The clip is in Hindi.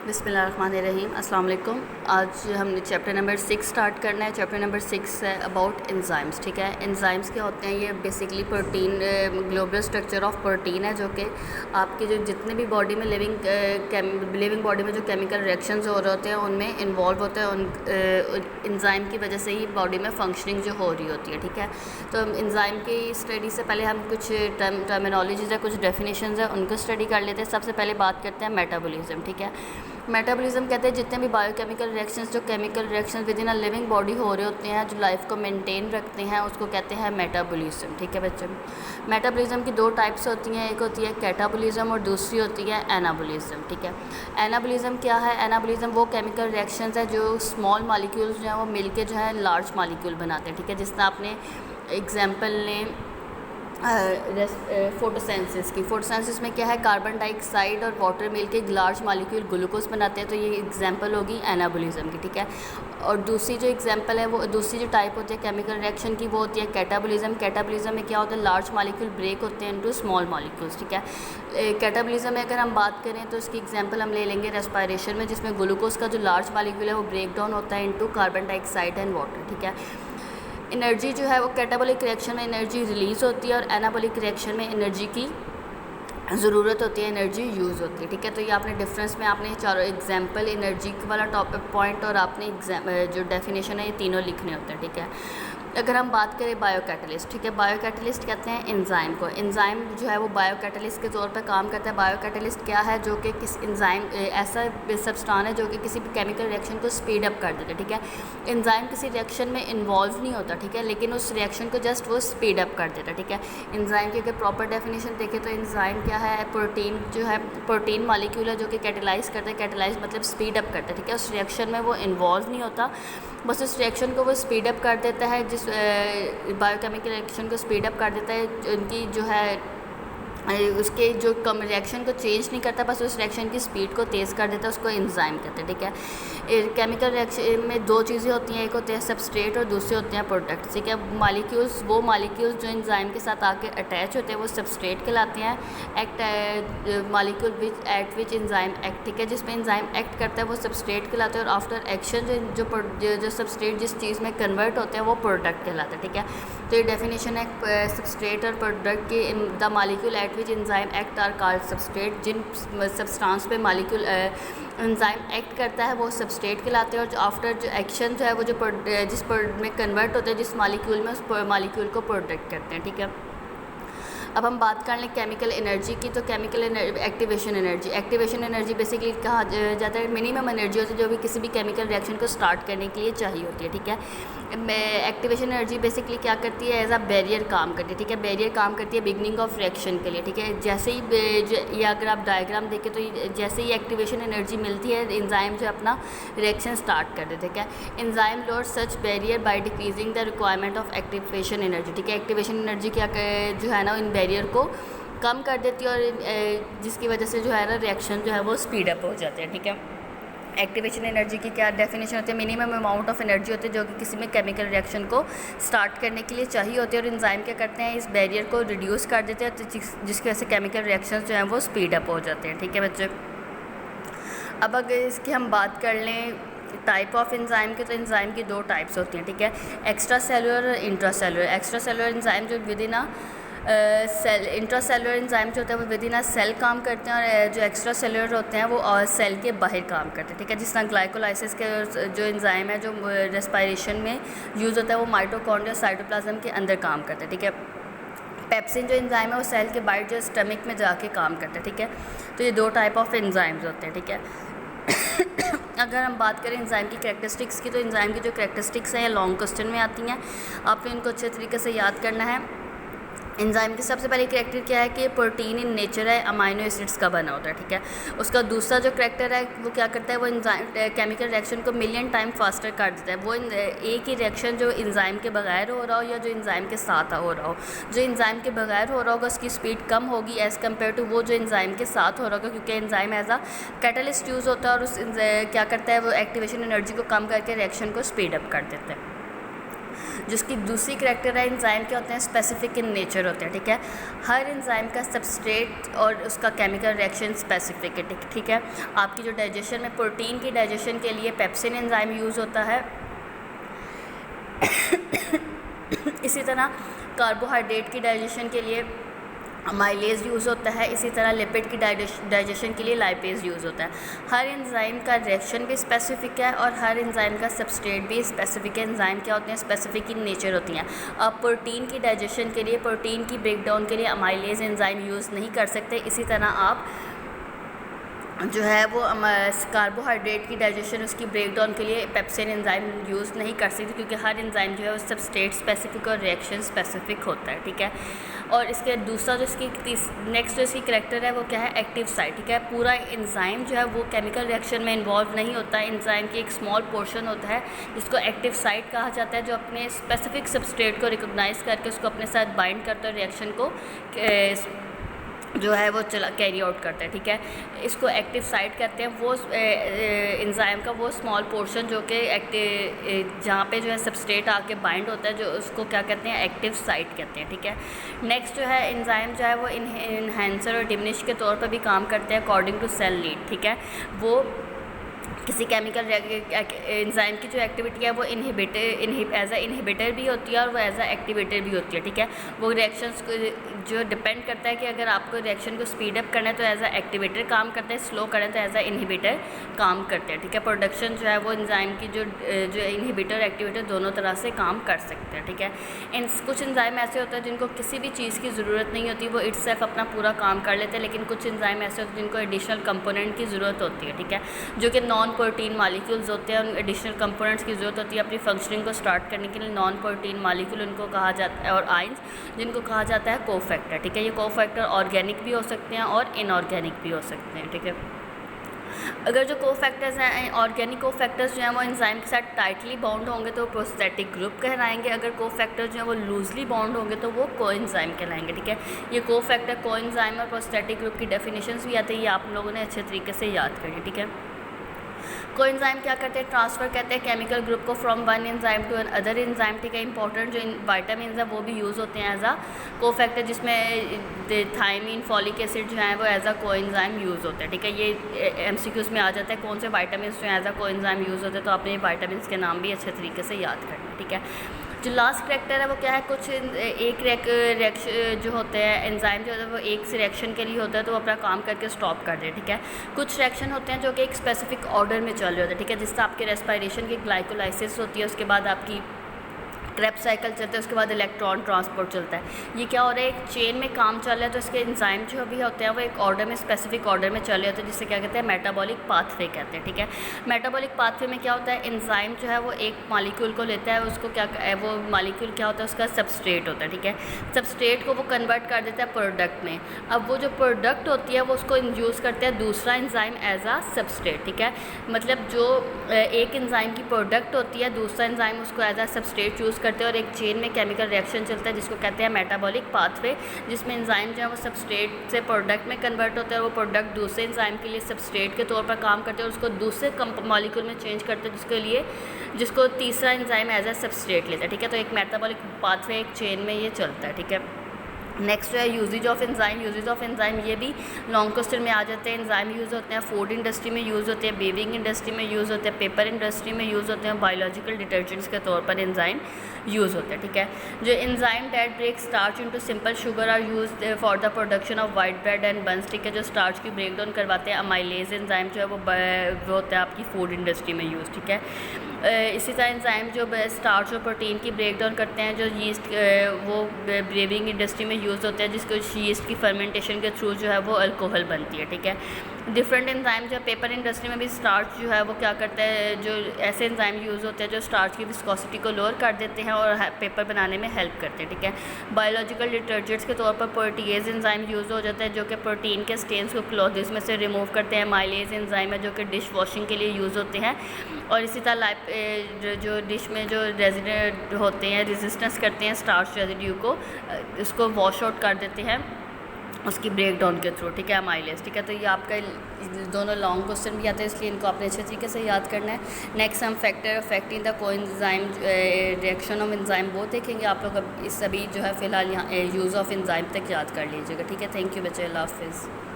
बिस्मिल्लाहिर्रहमानिर्रहीम अस्सलाम वालेकुम। आज हमने चैप्टर नंबर 6 स्टार्ट करना है। चैप्टर नंबर 6 है अबाउट एंजाइम्स। ठीक है, एंजाइम्स क्या होते हैं? ये basically protein, global structure of protein है, जो कि आपके जो जितने भी बॉडी में लिविंग बॉडी में जो केमिकल रिएक्शंस हो रहे होते हैं उनमें इन्वॉल्व होते हैं। उन एंजाइम की वजह से ही बॉडी में फंक्शनिंग जो हो रही होती है। ठीक है, तो एंजाइम की स्टडी से पहले हम कुछ टर्मिनोलॉजीज़ है, कुछ डेफिनेशंस है, उनको स्टडी कर लेते हैं। सबसे पहले बात करते हैं मेटाबॉलिज्म। ठीक है, मेटाबॉलिज्म कहते हैं जितने भी बायोकेमिकल रिएक्शंस, जो chemical reactions with in a living body हो रहे होते हैं, जो लाइफ को मेंटेन रखते हैं, उसको कहते हैं मेटाबॉलिज्म। ठीक है बच्चों, मेटाबॉलिज्म की दो टाइप्स होती हैं, एक होती है कैटाबॉलिज्म और दूसरी होती है एनाबॉलिज्म। ठीक है, एनाबॉलिज्म क्या है? एनाबॉलिज्म वो केमिकल रिएक्शंस है जो स्मॉल मॉलिक्यूल्स जो हैं वो मिलके जो है लार्ज मॉलिक्यूल बनाते हैं। ठीक है, जिस तरह आपने एग्जाम्पल ने फोटोसेंसिस की। फोटोसेंसिस में क्या है? कार्बन डाइऑक्साइड और वाटर मिलके एक लार्ज मॉलिक्यूल ग्लूकोज बनाते हैं, तो ये एग्जांपल होगी एनाबॉलिज्म की। ठीक है, और दूसरी जो एग्जांपल है, वो दूसरी जो टाइप होती है केमिकल रिएक्शन की, वो होती है कैटाबॉलिज्म। कैटाबॉलिज्म में क्या होता है? लार्ज मॉलिक्यूल ब्रेक होते हैं इनटू स्मॉल मॉलिक्यूल्स। ठीक है, कैटाबॉलिज्म में अगर हम बात करें तो इसकी एग्जांपल हम ले लेंगे रेस्पिरेशन में, जिसमें ग्लूकोज का जो लार्ज मॉलिक्यूल है वो ब्रेक डाउन होता है into carbon dioxide and water. ठीक है, एनर्जी जो है वो कैटाबॉलिक रिएक्शन में एनर्जी रिलीज़ होती है और एनाबॉलिक रिएक्शन में एनर्जी की ज़रूरत होती है, एनर्जी यूज़ होती है। ठीक है, तो ये आपने डिफरेंस में आपने चारों एग्जांपल, एनर्जी वाला टॉपिक पॉइंट और आपने जो डेफिनेशन है, ये तीनों लिखने होते हैं। ठीक है, अगर हम बात करें बायोकैटलिस्ट। ठीक है, बायोकैटलिस्ट कहते हैं एंजाइम को। एंजाइम जो है वो बायोकैटलिस्ट के तौर पर काम करता है। बायोकैटलिस्ट क्या है? जो कि किस एंजाइम ऐसा सब्सटेंस है जो कि किसी भी केमिकल रिएक्शन को स्पीड अप कर देता है। ठीक है, एंजाइम किसी रिएक्शन में इन्वॉल्व नहीं होता। ठीक है, लेकिन उस रिएक्शन को जस्ट वो स्पीड अप कर देता है। ठीक है, एंजाइम की अगर प्रॉपर डेफिनेशन देखें तो एंजाइम क्या है? प्रोटीन जो है, प्रोटीन मॉलिक्यूल है जो कि कैटेलाइज करता है। कैटेलाइज मतलब स्पीड अप करता है। ठीक है, उस रिएक्शन में वो इन्वॉल्व नहीं होता, बस उस रिएक्शन को वो स्पीड अप कर देता है। जिस बायोकेमिकल रिएक्शन को स्पीड अप कर देता है, उनकी जो है उसके जो कम रिएक्शन को चेंज नहीं करता, बस उस रिएक्शन की स्पीड को तेज़ कर देता है, उसको एंजाइम कहते हैं। ठीक है, केमिकल रिएक्शन में दो चीज़ें होती हैं, एक होते हैं सबस्ट्रेट और दूसरे होते हैं प्रोडक्ट। ठीक है, मॉलिक्यूल्स, वो मॉलिक्यूल्स जो एंजाइम के साथ आके अटैच होते हैं वो सबस्ट्रेट कहलाते हैं। Molecule which eight which enzyme act. ठीक है, जिसमें एंजाइम एक्ट करता है वो सबस्ट्रेट कहलाते हैं, और आफ्टर एक्शन जो सबस्ट्रेट जिस चीज़ में कन्वर्ट होते हैं वो प्रोडक्ट कहलाते हैं। ठीक है, तो ये डेफिनेशन है सबस्ट्रेट और प्रोडक्ट की। The molecule at which enzyme act are called substrate. जिन सब्सटेंस पे मॉलिक्यूल एंजाइम एक्ट करता है वो सबस्ट्रेट कहलाते हैं, और जो आफ्टर जो एक्शन जो है वो जिस में कन्वर्ट होते हैं जिस मॉलिक्यूल में, उस मॉलिक्यूल को प्रोडक्ट करते हैं। ठीक है, अब हम बात कर लें केमिकल एनर्जी की। तो chemical activation energy, activation energy basically कहा जाता है मिनिमम एनर्जी होती है जो भी किसी भी केमिकल रिएक्शन को स्टार्ट करने के लिए चाहिए होती है। ठीक है, एक्टिवेशन एनर्जी बेसिकली क्या करती है? एज अ बैरियर काम करती है। ठीक है, बैरियर काम करती है बिगनिंग ऑफ रिएक्शन के लिए। ठीक है, जैसे ही ये अगर आप डायग्राम देखें तो जैसे ही एक्टिवेशन एनर्जी मिलती है, एंजाइम जो अपना रिएक्शन स्टार्ट कर देते हैं। क्या enzyme load such barrier by decreasing the requirement of activation energy. ठीक है, एक्टिवेशन एनर्जी क्या जो है ना, इन बैरियर को कम कर देती है, और जिसकी वजह से जो है ना रिएक्शन जो है वो स्पीड अप हो जाते हैं। ठीक है, एक्टिवेशन एनर्जी की क्या डेफिनेशन होती है? मिनिमम अमाउंट ऑफ एनर्जी होती है जो कि किसी में केमिकल रिएक्शन को स्टार्ट करने के लिए चाहिए होती है, और एंजाइम क्या करते हैं? इस बैरियर को रिड्यूस कर देते हैं, तो जिसकी वजह से केमिकल रिएक्शंस जो हैं वो स्पीड अप हो जाते हैं। ठीक है बच्चे, अब अगर इसकी हम बात कर लें टाइप ऑफ एंजाइम के, तो एंजाइम की दो टाइप्स होती हैं। ठीक है, एक्स्ट्रा सेलुलर और intra cellular. Extra cellular enzyme जो within cell, intra cellular enzyme जो होता है वो विद इन सेल काम करते हैं, और जो एक्स्ट्रा सेलुलर होते हैं वो सेल के बाहर काम करते हैं। ठीक है, जिस तरह ग्लाइकोलाइसिस के जो एंजाइम है जो रेस्पिरेशन में यूज़ होता है वो माइटोकॉन्ड्रिया साइटोप्लाज्म के अंदर काम करता है। ठीक है, पेप्सिन जो एंजाइम है वो सेल के बाहर जो स्टमक में जाके काम करता है। ठीक है, तो ये दो टाइप ऑफ एंजाइम्स होते हैं। ठीक है, अगर हम बात करें एंजाइम की कैरेक्टरिस्टिक्स की, तो एंजाइम की जो कैरेक्टरिस्टिक्स हैं ये लॉन्ग क्वेश्चन में आती हैं, आपने इनको अच्छे तरीके से याद करना है। एंजाइम की सबसे पहली करैक्टर क्या है कि प्रोटीन इन नेचर है, अमाइनो एसिड्स का बना होता है। ठीक है, उसका दूसरा जो करैक्टर है वो क्या करता है? वो एंजाइम केमिकल रिएक्शन को मिलियन टाइम फास्टर कर देता है। वो एक ही रिएक्शन जो एंजाइम के बगैर हो रहा हो या जो एंजाइम के साथ हो रहा हो, जो एंजाइम के बगैर हो रहा होगा उसकी स्पीड कम होगी एज़ कम्पेयर टू वो जो एंजाइम के साथ हो रहा होगा, क्योंकि enzyme as a catalyst use होता है, और उस क्या करता है? वो एक्टिवेशन एनर्जी को कम करके रिएक्शन को स्पीड अप कर देता है। जिसकी दूसरी करैक्टर है एंजाइम क्या होते हैं, स्पेसिफिक इन नेचर होते हैं, ठीक है। हर एंजाइम का सबस्ट्रेट और उसका केमिकल रिएक्शन स्पेसिफिक है, ठीक है। आपकी जो डाइजेशन में प्रोटीन की डाइजेशन के लिए पेप्सिन एंजाइम यूज़ होता है। इसी तरह कार्बोहाइड्रेट की डाइजेशन के लिए माइलेज यूज़ होता है। इसी तरह लिपिड की डाइजेशन के लिए लाइपेज यूज़ होता है। हर एंजाइम का रिएक्शन भी स्पेसिफिक है और हर एंजाइम का सबस्ट्रेट भी स्पेसिफिक है। एंजाइम क्या होते हैं, स्पेसिफिक इन नेचर होती हैं। आप प्रोटीन की डाइजेशन के लिए, प्रोटीन की ब्रेकडाउन के लिए अमाइलेज एंजाइम यूज़ नहीं कर सकते। इसी तरह आप जो है वो कार्बोहाइड्रेट की डाइजेशन, उसकी ब्रेकडाउन के लिए पेप्सिन एंजाइम यूज़ नहीं कर सकते, क्योंकि हर एंजाइम जो है वो सबस्ट्रेट स्पेसिफिक और रिएक्शन स्पेसिफिक होता है, ठीक है। और इसके दूसरा जो इसकी नेक्स्ट जो इसकी करैक्टर है वो क्या है, एक्टिव साइट, ठीक है। पूरा एंजाइम जो है वो केमिकल रिएक्शन में इन्वॉल्व नहीं होता है। एंजाइम की एक स्मॉल पोर्शन होता है जिसको एक्टिव साइट कहा जाता है, जो अपने स्पेसिफिक सबस्ट्रेट को रिकॉग्नाइज करके उसको अपने साथ बाइंड करता है, रिएक्शन को जो है वो कैरी आउट करता है, ठीक है। इसको एक्टिव साइट कहते हैं। वो एंजाइम का वो स्मॉल पोर्शन जो कि जहाँ पे जो है सबस्ट्रेट आके बाइंड होता है, जो उसको क्या कहते हैं, एक्टिव साइट कहते हैं, ठीक है। नेक्स्ट जो है एंजाइम जो है वो इन्हेंसर और डिमिनिश के तौर पर भी काम करते हैं अकॉर्डिंग टू सेल नीड, ठीक है। वो किसी केमिकल एंजाइम की जो एक्टिविटी है वो एज अ इनहिबिटर भी होती है और वो एज अ एक्टिवेटर भी होती है, ठीक है। वो रिएक्शंस जो डिपेंड करता है कि अगर आपको रिएक्शन को स्पीड अप करना है तो एज अ एक्टिवेटर काम करता है, स्लो करना है तो एज अ इनहिबिटर काम करते हैं, ठीक है। प्रोडक्शन जो है वो एंजाइम की जो इनहिबिटर एक्टिवेटर दोनों तरह से काम कर सकते हैं, ठीक है। कुछ एंजाइम ऐसे होते हैं जिनको किसी भी चीज़ की ज़रूरत नहीं होती, वो इटसेल्फ अपना पूरा काम कर लेते हैं, लेकिन कुछ एंजाइम ऐसे होते हैं जिनको एडिशनल कंपोनेंट की ज़रूरत होती है, ठीक है, जो कि नॉन प्रोटीन मालिक्यूल्स होते हैं। उन एडिशनल कंपोनेंट्स की ज़रूरत होती है अपनी फंक्शनिंग को स्टार्ट करने के लिए। नॉन प्रोटीन मालिक्यूल उनको कहा जाता है, और आयंस जिनको कहा जाता है कोफैक्टर, ठीक है। ये कोफैक्टर ऑर्गेनिक भी हो सकते हैं और इनऑर्गेनिक भी हो सकते हैं, ठीक है। अगर जो कोफैक्टर्स हैं, ऑर्गेनिक कोफैक्टर्स जो हैं वो एंजाइम के साथ टाइटली बाउंड होंगे तो वो प्रोस्थेटिक ग्रुप कहलाएंगे। अगर कोफैक्टर्स जो हैं वो लूजली बाउंड होंगे तो वो कोएंजाइम कहलाएंगे, ठीक है। ये कोफैक्टर, कोएंजाइम और प्रोस्थेटिक ग्रुप की डेफिनेशंस भी आती है, ये आप लोगों ने अच्छे तरीके से याद करिए, ठीक है। कोएंजाइम क्या करते हैं, ट्रांसफ़र करते हैं केमिकल ग्रुप को from one enzyme to other enzyme, ठीक है। इंपॉर्टेंट जो वाइटामिन है वो भी यूज़ होते हैं एज अ कोफैक्टर, जिसमें थायमीन, फॉलिक एसिड जो है वो एज अ कोएंजाइम यूज़ होते हैं, ठीक है। ये एमसीक्यूज़ में आ जाता है कौन से वाइटामिन जो एज अ कोएंजाइम यूज़ होते हैं, तो आपने ये वाइटामिन के नाम भी अच्छे तरीके से याद करना है, ठीक है। जो लास्ट करैक्टर है वो क्या है, कुछ एक रिएक्शन जो होते हैं एंजाइम जो होता है वो एक से रिएक्शन के लिए होता है तो वो अपना काम करके स्टॉप कर दे, ठीक है। कुछ रिएक्शन होते हैं जो कि एक स्पेसिफिक ऑर्डर में चल रहे होते हैं, ठीक है। जिससे आपके रेस्पिरेशन की ग्लाइकोलाइसिस होती है, उसके बाद आपकी क्रेब्स साइकिल चलता है, उसके बाद इलेक्ट्रॉन ट्रांसपोर्ट चलता है। ये क्या हो रहा है, एक चेन में काम चल रहा है, तो इसके एंजाइम जो भी होते हैं वो एक ऑर्डर में, स्पेसिफिक ऑर्डर में चल रहे होते हैं, जिससे क्या कहते हैं, मेटाबॉलिक पाथवे कहते हैं, ठीक है। मेटाबॉलिक पाथवे में क्या होता है, एंजाइम जो है वो एक मॉलिक्यूल को लेता है, उसको क्या वो मॉलिक्यूल क्या होता है, उसका सबस्ट्रेट होता है, ठीक है। सबस्ट्रेट को वो कन्वर्ट कर देता है प्रोडक्ट में। अब वो जो प्रोडक्ट होती है वो उसको यूज़ करते हैं दूसरा एंजाइम एज आ सबस्ट्रेट, ठीक है। मतलब जो एक एंजाइम की प्रोडक्ट होती है, दूसरा एंजाइम उसको एज आ सबस्ट्रेट यूज़ करते हैं और एक चेन में केमिकल रिएक्शन चलता है जिसको कहते हैं मेटाबॉलिक पाथवे, जिसमें एंजाइम जो है वो सबस्ट्रेट से प्रोडक्ट में कन्वर्ट होता है और वो प्रोडक्ट दूसरे एंजाइम के लिए सबस्ट्रेट के तौर पर काम करते हैं और उसको दूसरे मॉलिक्यूल में चेंज करते हैं, जिसको तीसरा एंजाइम एज अ सबस्ट्रेट लेता है, ठीक है। तो एक मेटाबॉलिक पाथवे एक चेन में ये चलता है, ठीक है। नेक्स्ट है usages of enzyme. Usages of enzyme ये भी लॉन्ग क्वेश्चन में आ जाते हैं। एंजाइम यूज़ होते हैं फूड इंडस्ट्री में, यूज़ होते हैं बेबिंग इंडस्ट्री में, यूज़ होते हैं पेपर इंडस्ट्री में, यूज़ होते हैं बायोलॉजिकल डिटर्जेंट्स के तौर पर एंजाइम यूज़ होते हैं, ठीक है। जो enzyme that break starch into simple sugar are use for the production of white bread and buns, ठीक है। जो स्टार्च की ब्रेक डाउन करवाते हैं, अमाइलेज एंजाइम जो है वो होता है आपकी फूड इंडस्ट्री में यूज़, ठीक है। इसी तरह एंजाइम जो स्टार्च और प्रोटीन की ब्रेक डाउन करते हैं, जो यीस्ट वो ब्रेविंग इंडस्ट्री में यूज़ होते हैं, जिसको यीस्ट की फर्मेंटेशन के थ्रू जो है वो अल्कोहल बनती है, ठीक है। डिफरेंट एंजाइम जो पेपर इंडस्ट्री में भी स्टार्च जो है वो क्या करता है, जो ऐसे एंजाइम यूज़ होते हैं जो स्टार्च की विस्कोसिटी को लोअर कर देते हैं और पेपर बनाने में हेल्प करते हैं, ठीक है। बायोलॉजिकल डिटर्जेंट्स के तौर पर प्रोटीएज एंजाइम यूज़ हो जाता है, जो कि प्रोटीन के स्टेन्स को क्लॉथ्स में से रिमूव करते हैं। माइलेज एंजाइम है जो कि डिश वॉशिंग के लिए यूज़ होते हैं। और इसी तरह जो डिश में जो रेजिडेंट होते हैं, रेजिस्टेंस करते हैं स्टार्च रेजिड्यू को, उसको वॉश आउट कर देते हैं। उसकी ब्रेक डाउन के थ्रू, ठीक है, अमाइलेज, ठीक है। तो ये आपका दोनों लॉन्ग क्वेश्चन भी आते हैं, इसलिए इनको आपने अच्छे तरीके से याद करना है। नेक्स्ट हम factor affecting the coenzyme reaction of enzyme वो देखेंगे। आप लोग अब इस सभी जो है फ़िलहाल यहाँ यूज़ ऑफ एंजाइम तक याद कर लीजिएगा, ठीक है। थैंक यू बच्चे, अल्लाह हाफ़िज़।